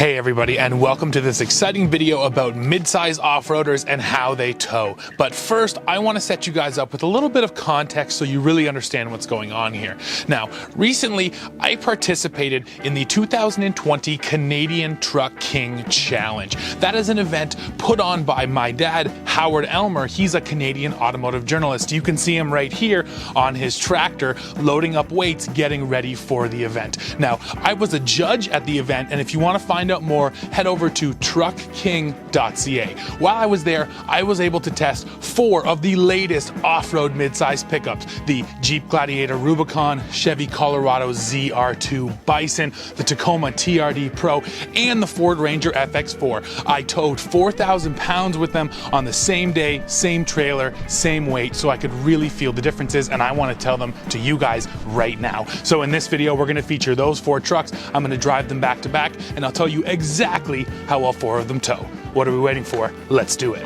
Hey everybody, and welcome to this exciting video about mid-size off-roaders and how they tow. But first, I want to set you guys up with a little bit of context so you really understand what's going on here. Now, recently, I participated in the 2020 Canadian Truck King Challenge. That is an event put on by my dad, Howard Elmer. He's a Canadian automotive journalist. You can see him right here on his tractor, loading up weights, getting ready for the event. Now, I was a judge at the event, and if you want to find out more, head over to truckking.ca. While I was there, I was able to test 4 of the latest off-road mid-size pickups: the Jeep Gladiator Rubicon, Chevy Colorado ZR2 Bison, the Tacoma TRD Pro, and the Ford Ranger FX4. I towed 4,000 pounds with them on the same day, same trailer, same weight, so I could really feel the differences, and I want to tell them to you guys right now. So in this video, we're going to feature those 4 trucks. I'm going to drive them back to back, and I'll tell you exactly how all 4 of them tow. What are we waiting for? Let's do it.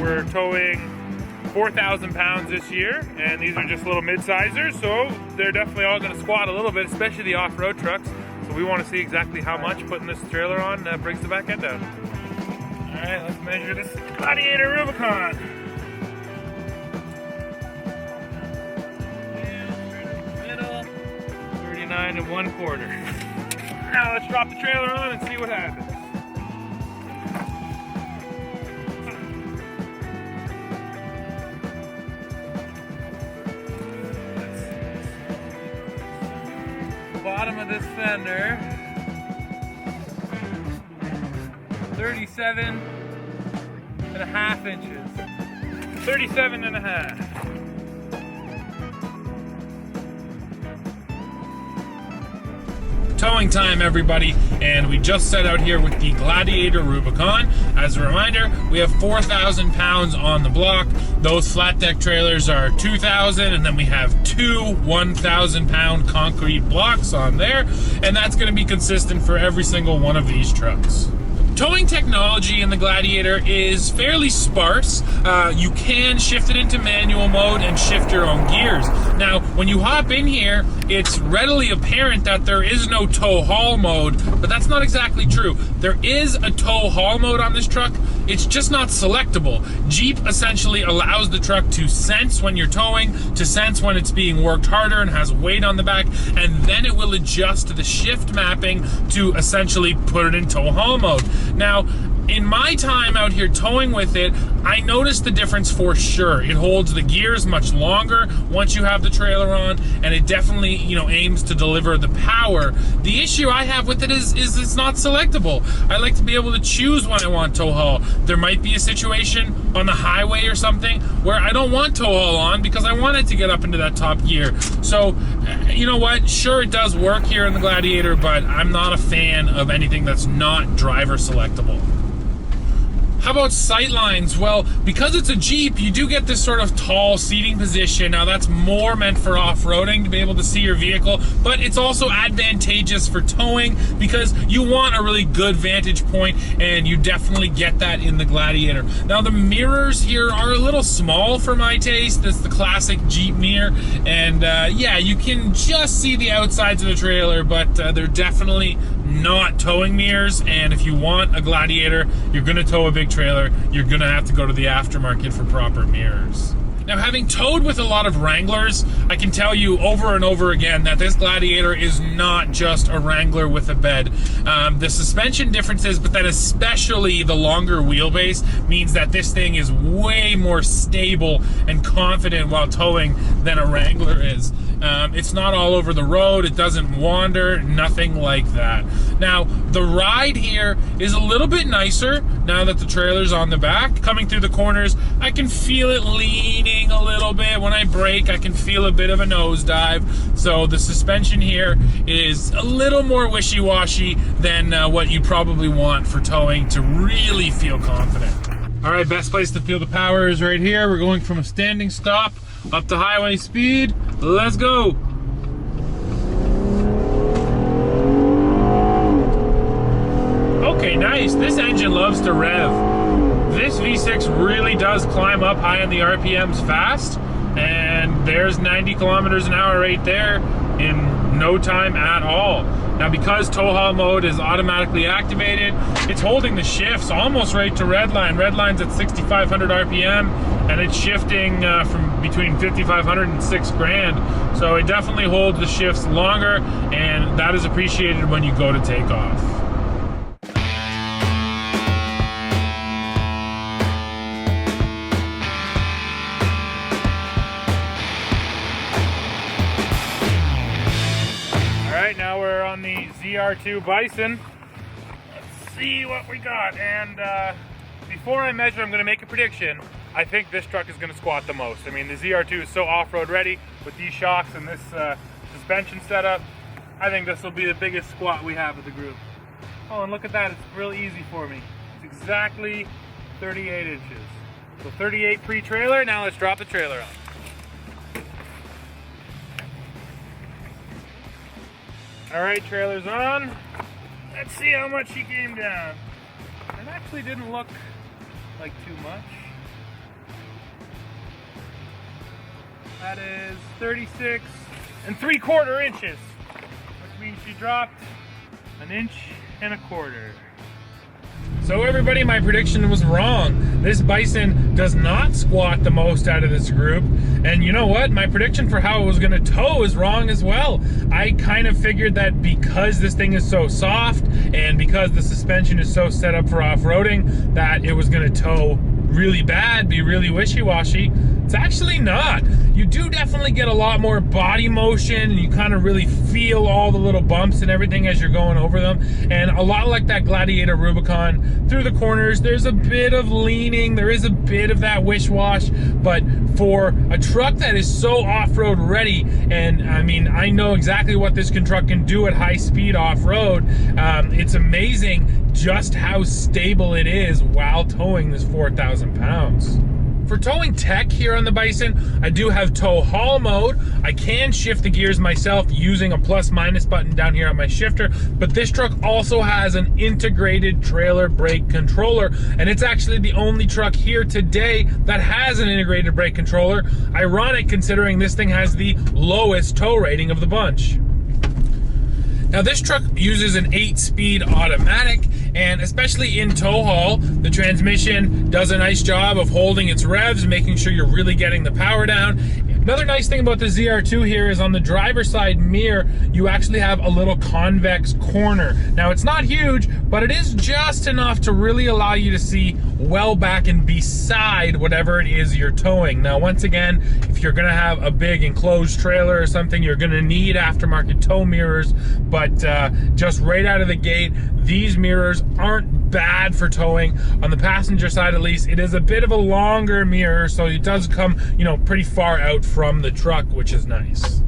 We're towing 4,000 pounds this year, and these are just little mid-sizers, so they're definitely all going to squat a little bit, especially the off-road trucks. So we want to see exactly how much putting this trailer on brings the back end down. All right, let's measure this Gladiator Rubicon. Middle, 39 1/4. Now let's drop the trailer on and see what happens. Bottom of this fender, 37.5 inches. 37.5. Towing time, everybody, and we just set out here with the Gladiator Rubicon. As a reminder, we have 4,000 pounds on the block. Those flat deck trailers are 2,000, and then we have 2 1,000-pound concrete blocks on there, and that's going to be consistent for every single one of these trucks. Towing technology in the Gladiator is fairly sparse. You can shift it into manual mode and shift your own gears. Now, when you hop in here, it's readily apparent that there is no tow haul mode, but that's not exactly true. There is a tow haul mode on this truck. It's just not selectable. Jeep essentially allows the truck to sense when you're towing, to sense when it's being worked harder and has weight on the back, and then it will adjust the shift mapping to essentially put it in tow haul mode. Now, in my time out here towing with it, I noticed the difference for sure. It holds the gears much longer once you have the trailer on, and it definitely, aims to deliver the power. The issue I have with it is it's not selectable. I like to be able to choose when I want tow haul. There might be a situation on the highway or something where I don't want tow haul on because I want it to get up into that top gear. So, you know what? Sure, it does work here in the Gladiator, but I'm not a fan of anything that's not driver selectable. How about sight lines? Well, because it's a Jeep, you do get this sort of tall seating position. Now, that's more meant for off-roading to be able to see your vehicle, but it's also advantageous for towing because you want a really good vantage point, and you definitely get that in the Gladiator. Now, the mirrors here are a little small for my taste. That's the classic Jeep mirror, and yeah, you can just see the outsides of the trailer, but they're definitely not towing mirrors, and if you want a Gladiator, you're going to tow a big trailer, you're going to have to go to the aftermarket for proper mirrors. Now, having towed with a lot of Wranglers, I can tell you over and over again that this Gladiator is not just a Wrangler with a bed. The suspension differences, but then especially the longer wheelbase, means that this thing is way more stable and confident while towing than a Wrangler is. It's not all over the road, it doesn't wander, nothing like that. Now, the ride here is a little bit nicer now that the trailer's on the back. Coming through the corners, I can feel it leaning a little bit. When I brake, I can feel a bit of a nosedive. So the suspension here is a little more wishy-washy than what you probably want for towing to really feel confident. All right, best place to feel the power is right here. We're going from a standing stop up to highway speed. Let's go. Okay, nice. This engine loves to rev. This V6 really does climb up high in the RPMs fast, and there's 90 kilometers an hour right there in no time at all. Now, because tow haul mode is automatically activated, it's holding the shifts almost right to redline. Redline's at 6,500 RPM, and it's shifting from between 5,500 and 6 grand. So it definitely holds the shifts longer, and that is appreciated when you go to take off. Now we're on the ZR2 Bison. Let's see what we got. And before I measure, I'm going to make a prediction. I think this truck is going to squat the most. I mean, the ZR2 is so off-road ready with these shocks and this suspension setup. I think this will be the biggest squat we have of the group. Oh, and look at that. It's real easy for me. It's exactly 38 inches. So 38 pre-trailer. Now let's drop the trailer on. All right, trailer's on. Let's see how much she came down. It actually didn't look like too much. That is 36 3/4 inches, which means she dropped 1.25 inches. So everybody, my prediction was wrong. This Bison does not squat the most out of this group. And you know what? My prediction for how it was gonna tow is wrong as well. I kind of figured that because this thing is so soft and because the suspension is so set up for off-roading, that it was gonna tow really bad, be really wishy-washy. It's actually not. You do definitely get a lot more body motion, and you kind of really feel all the little bumps and everything as you're going over them. And a lot like that Gladiator Rubicon, through the corners, there's a bit of leaning, there is a bit of that wish-wash, but for a truck that is so off-road ready, and I mean, I know exactly what this truck can do at high speed off-road, it's amazing just how stable it is while towing this 4,000 pounds. For towing tech here on the Bison, I do have tow haul mode. I can shift the gears myself using a plus-minus button down here on my shifter, but this truck also has an integrated trailer brake controller, and it's actually the only truck here today that has an integrated brake controller. Ironic considering this thing has the lowest tow rating of the bunch. Now this truck uses an 8-speed automatic, and especially in tow haul, the transmission does a nice job of holding its revs, making sure you're really getting the power down. Another nice thing about the ZR2 here is on the driver's side mirror, you actually have a little convex corner. Now it's not huge, but it is just enough to really allow you to see well back and beside whatever it is you're towing. Now once again, if you're gonna have a big enclosed trailer or something, you're gonna need aftermarket tow mirrors, but just right out of the gate, these mirrors aren't bad for towing. On the passenger side at least, it is a bit of a longer mirror, so it does come, you know, pretty far out from the truck, which is nice.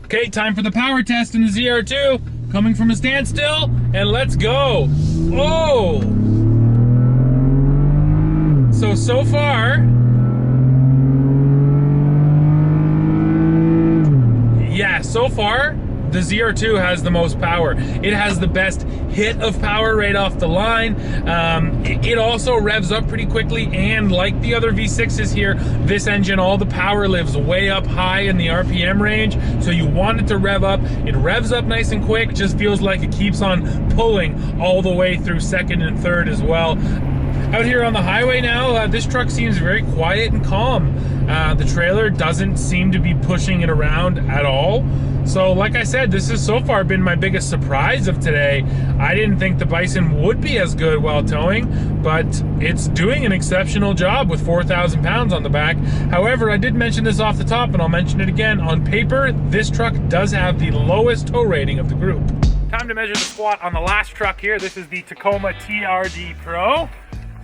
Okay, time for the power test in the ZR2. Coming from a standstill, and let's go. Oh! So far, yeah, so far, the ZR2 has the most power. It has the best hit of power right off the line. It also revs up pretty quickly, and like the other V6s here, this engine, all the power lives way up high in the RPM range, so you want it to rev up. It revs up nice and quick, just feels like it keeps on pulling all the way through second and third as well. Out here on the highway now, this truck seems very quiet and calm. The trailer doesn't seem to be pushing it around at all. So like I said, this has so far been my biggest surprise of today. I didn't think the Bison would be as good while towing, but it's doing an exceptional job with 4,000 pounds on the back. However, I did mention this off the top, and I'll mention it again. On paper, this truck does have the lowest tow rating of the group. Time to measure the squat on the last truck here. This is the Tacoma TRD Pro.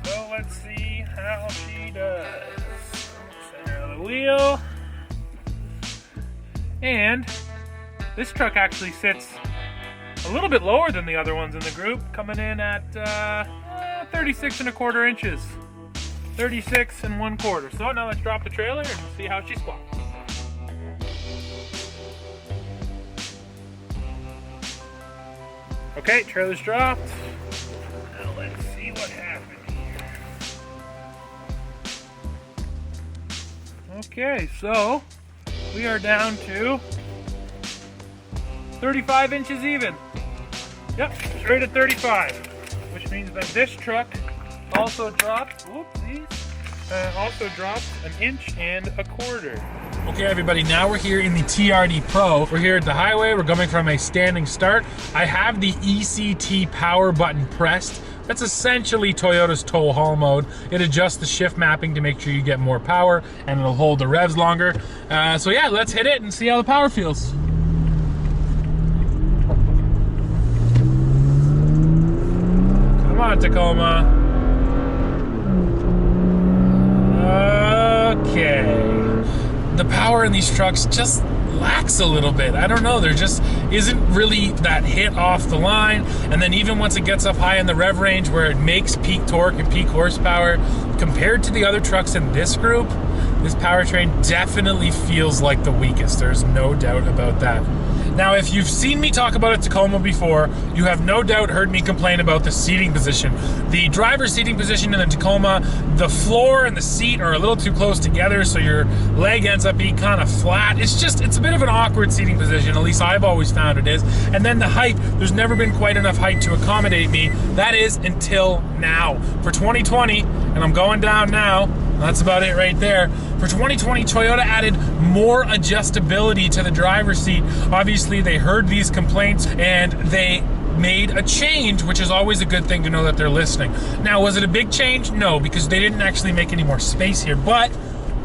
So let's see how she does. Center of the wheel. And this truck actually sits a little bit lower than the other ones in the group, coming in at 36.25 inches. 36.25. So now let's drop the trailer and see how she squats. Okay, trailer's dropped. Now let's Okay, so we are down to 35 inches even. Yep, straight at 35, which means that this truck also drops, also drops 1.25 inches. Okay everybody, now we're here in the TRD Pro. We're here at the highway, we're coming from a standing start. I have the ECT power button pressed. That's essentially Toyota's tow haul mode. It adjusts the shift mapping to make sure you get more power and it'll hold the revs longer. So yeah, let's hit it and see how the power feels. Come on, Tacoma. Okay. The power in these trucks just lacks a little bit. I don't know, there just isn't really that hit off the line. And then even once it gets up high in the rev range where it makes peak torque and peak horsepower, compared to the other trucks in this group, this powertrain definitely feels like the weakest. There's no doubt about that. Now, if you've seen me talk about a Tacoma before, you have no doubt heard me complain about the seating position. The driver's seating position in the Tacoma, the floor and the seat are a little too close together, so your leg ends up being kind of flat. It's a bit of an awkward seating position, at least I've always found it is. And then the height, there's never been quite enough height to accommodate me. That is until now. For 2020, and I'm going down now, that's about it right there. For 2020, Toyota added more adjustability to the driver's seat. Obviously, they heard these complaints and they made a change, which is always a good thing to know that they're listening. Now, was it a big change? No, because they didn't actually make any more space here, but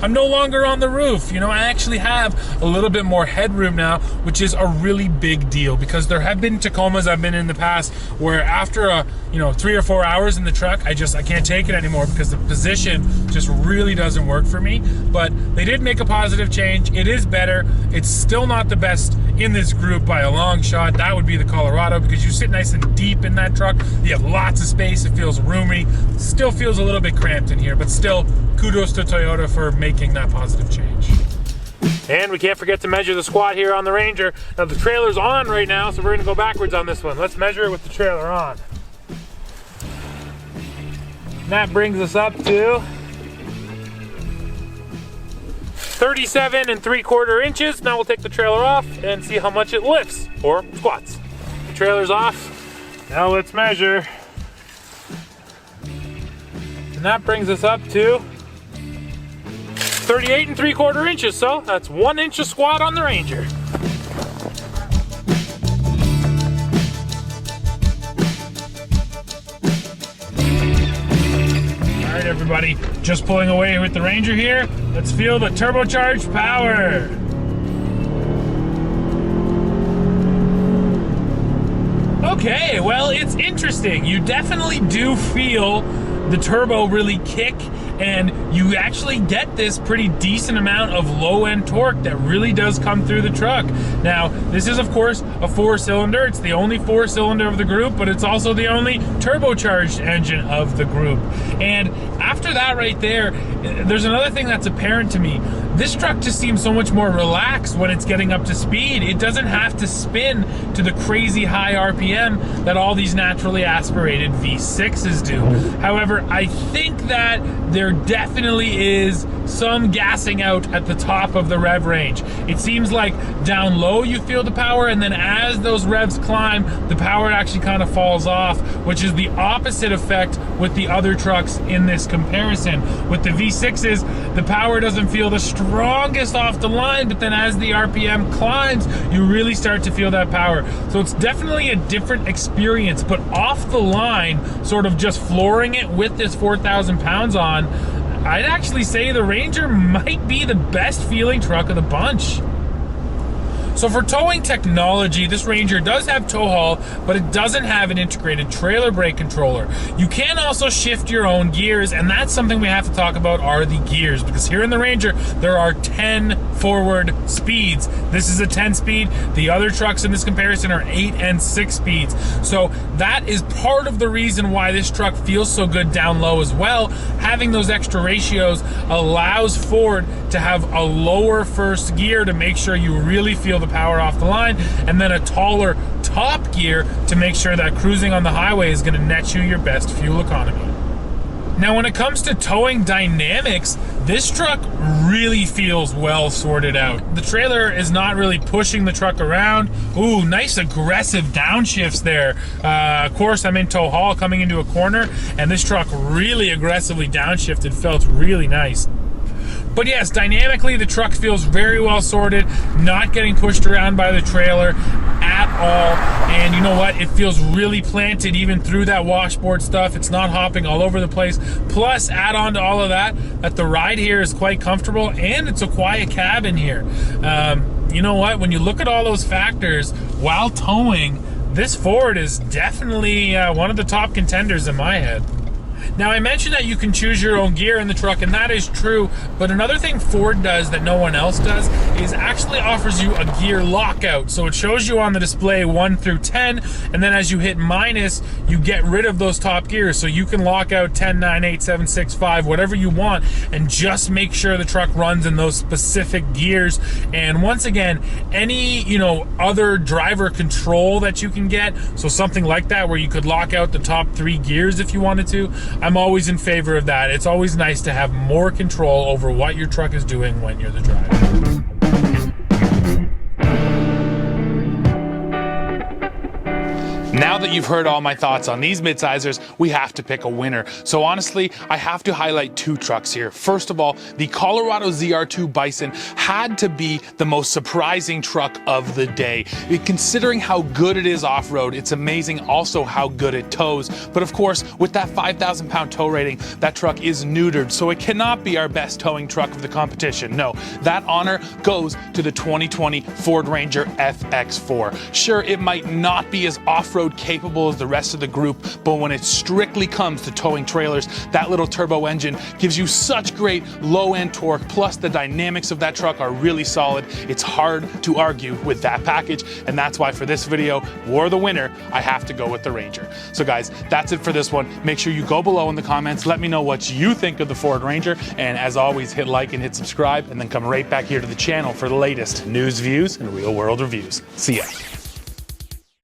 I'm no longer on the roof. You know, I actually have a little bit more headroom now, which is a really big deal because there have been Tacomas I've been in the past where after 3 or 4 hours in the truck, I can't take it anymore because the position just really doesn't work for me. But they did make a positive change. It is better. It's still not the best in this group by a long shot. That would be the Colorado because you sit nice and deep in that truck. You have lots of space. It feels roomy. Still feels a little bit cramped in here, but still kudos to Toyota for making that positive change. And we can't forget to measure the squat here on the Ranger. Now the trailer's on right now, so we're gonna go backwards on this one. Let's measure it with the trailer on. And that brings us up to 37 3/4 inches. Now we'll take the trailer off and see how much it lifts or squats. The trailer's off. Now let's measure. And that brings us up to 38 3/4 inches, so that's 1 inch of squat on the Ranger. All right, everybody, just pulling away with the Ranger here. Let's feel the turbocharged power. Okay, well, it's interesting. You definitely do feel the turbo really kick, and you actually get this pretty decent amount of low-end torque that really does come through the truck. Now, this is, of course, a 4-cylinder. It's the only 4-cylinder of the group, but it's also the only turbocharged engine of the group. And after that right there, there's another thing that's apparent to me. This truck just seems so much more relaxed when it's getting up to speed. It doesn't have to spin to the crazy high RPM that all these naturally aspirated V6s do. However, I think that there definitely is some gassing out at the top of the rev range. It seems like down low you feel the power, and then as those revs climb, the power actually kind of falls off, which is the opposite effect with the other trucks in this comparison. With the V6s, the power doesn't feel the strongest off the line, but then as the RPM climbs, you really start to feel that power. So it's definitely a different experience, but off the line, sort of just flooring it with this 4,000 pounds on, I'd actually say the Ranger might be the best feeling truck of the bunch. So for towing technology, this Ranger does have tow haul, but it doesn't have an integrated trailer brake controller. You can also shift your own gears, and that's something we have to talk about are the gears, because here in the Ranger, there are 10 forward speeds. This is a 10 speed. The other trucks in this comparison are 8 and 6 speeds. So that is part of the reason why this truck feels so good down low as well. Having those extra ratios allows Ford to have a lower first gear to make sure you really feel the power off the line, and then a taller top gear to make sure that cruising on the highway is going to net you your best fuel economy. Now, when it comes to towing dynamics, This truck really feels well sorted out. The trailer is not really pushing the truck around. Ooh, nice aggressive downshifts there. Of course, I'm in tow haul coming into a corner, and this truck really aggressively downshifted, felt really nice. But yes, dynamically, the truck feels very well sorted, not getting pushed around by the trailer at all. And you know what? It feels really planted even through that washboard stuff. It's not hopping all over the place. Plus, add on to all of that, that the ride here is quite comfortable and it's a quiet cab in here. You know what? When you look at all those factors while towing, this Ford is definitely one of the top contenders in my head. Now, I mentioned that you can choose your own gear in the truck, and that is true, but another thing Ford does that no one else does is actually offers you a gear lockout. So it shows you on the display 1 through 10, and then as you hit minus, you get rid of those top gears. So you can lock out 10, 9, 8, 7, 6, 5, whatever you want, and just make sure the truck runs in those specific gears. And once again, any, you know, other driver control that you can get, so something like that where you could lock out the top 3 gears if you wanted to, I'm always in favor of that. It's always nice to have more control over what your truck is doing when you're the driver. Now that you've heard all my thoughts on these midsizers, we have to pick a winner. So honestly, I have to highlight 2 trucks here. First of all, the Colorado ZR2 Bison had to be the most surprising truck of the day. Considering how good it is off-road, it's amazing also how good it tows. But of course, with that 5,000 pound tow rating, that truck is neutered, so it cannot be our best towing truck of the competition. No, that honor goes to the 2020 Ford Ranger FX4. Sure, it might not be as off-road capable as the rest of the group, but when it strictly comes to towing trailers, that little turbo engine gives you such great low-end torque, plus the dynamics of that truck are really solid. It's hard to argue with that package, and that's why for this video, War the winner, I have to go with the Ranger. So guys, that's it for this one. Make sure you go below in the comments, let me know what you think of the Ford Ranger, and as always, hit like and hit subscribe, and then come right back here to the channel for the latest news, views, and real-world reviews. See ya.